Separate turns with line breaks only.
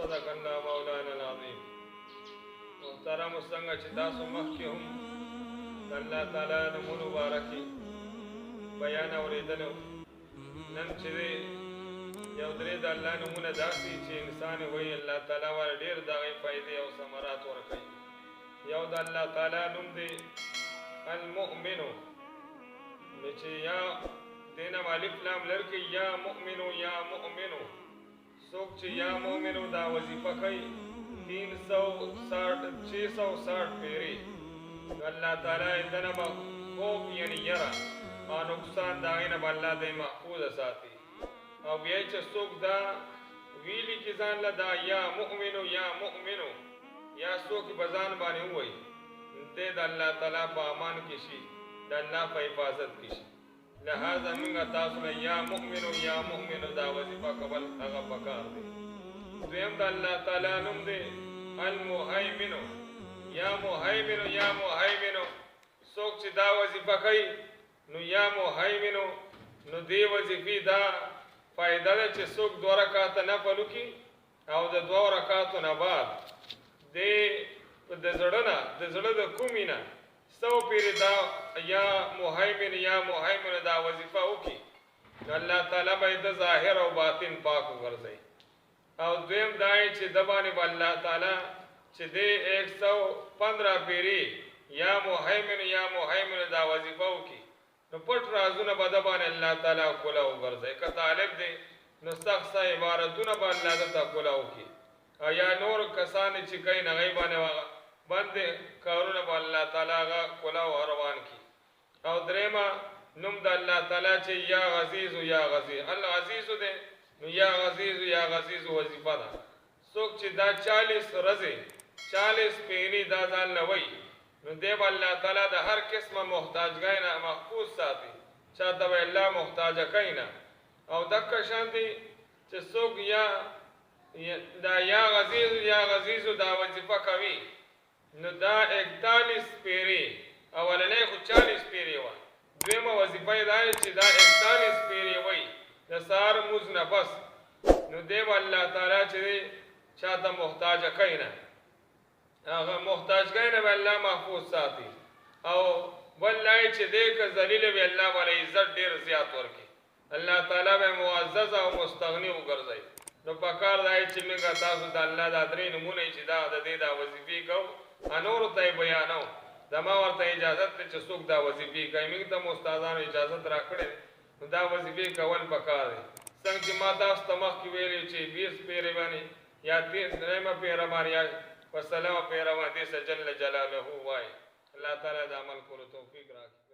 صدق الله مولانا العظیم. محترم څنګه چې تاسو مخکې هم د الله تعالی نومونو مبارکي بیان اورېدلو، نن چې دی یو درې د الله نومونه داسې چې انسان یې وایي الله تعالی ورله ډېر د هغې فایدې او ثمرات ورکوي. یو د الله تعالی نوم دی المؤمنو، نو چې یا دې نه الف لام لرکې یا مؤمنو یا مؤمنو، څوک چې یا مؤمنو دا وظیفه کوي 660 پیرې، نو الله تعالی یې دنه به خوف یعنې یره او نقصان د هغې نه به الله دی محفوظه ساتي. او بیا چې څوک دا ویلي کې ځان له دا یا مؤمنو یا مؤمنو، یا څوک په ځان باندې ووایي، دی د الله تعالی په امان کې شي، د الله په حفاظت کې شي. لہذا موږ تاسو له یا مؤمنو یا مؤمنو دا وظیفه کول هغه پکار دی. دویم د الله تعالی نوم دی المهیمنو، یا مهیمنو یا مهیمنو، څوک چې دا وظیفه کوي نو یا مهیمنو، نو دې وظیفې دا فایده ده چې څوک 2 رکعاته نفل وکړي او د 2 رکعاتو نه بعد دې د زړه نه د زړه د کومې نه 100 پیرې دا یا مهیمن یا مهیمن دا وظیفه وکړي، نو الله تعالی به د ظاهر او باطن پاک وګرځوي. او دویم دا یې چې د باندې به الله تعالی چې دې 115 پیرې یا مهیمن یا مهیمن دا وظیفه وکړي، نو پټ رازونه به د باندې الله تعالی کوله وګرځوي. که طالب دی نو سخت عبارتونه به الله درته کوله وکړي، او یا نور کسان چې کوي نه هغې باندې باندې کارونه به الله تعالی هغه کوله او روان کړي. او درېیمه نوم د الله تعالی چې یا عزیزو یا غزیز، العزیزو دی نو یا عزیزو یا غزیزو وظیفه ده. څوک چې دا 40 ورځې 40 پیرې دا ځان نه وایي، نو دی به الله تعالی د هر قسمه محتاجګۍ نه محفوظ ساتي، چاته به الله محتاجه کوي نه. او دقه شان دی چې څوک دا یا غزیزو دا وظیفه کوي، نو دا 41 پیرې، اولنۍ خو 40 پیرې وه، دویمه وظیفه یې دا چې دا 41 پیرې وایي د سهار مونځ نه پس، نو دی به الله تعالی چې دی چاته محتاجه کوي نه، هغه محتاجګۍ نه به الله محفوظ ساتي. او بل دا یې چې دی که ذلیل وي الله به له عزت ډېر زیات ورکړي، الله تعالی به معزز او مستغني وګرځوي. نو پکار دا یې چې موږ تاسو د الله دا 3 نومونه چې دا د دې دا وظیفې کوو، نورو ته یې بیانوو. زما ورته اجازت دی چې څوک دا وظیفې کوي، موږ ته مو استادانو اجازت راکړې، نو دا وظیفې کول پکار دی. څنګه چې ما تاسو ته مخکې ویلي چې 20 پیرې باندې یا 3 پیره باندې یا په 3 پیره باندې دې څه جل جلاله وایي. الله تعالی د عمل کولو توفیق راکړي.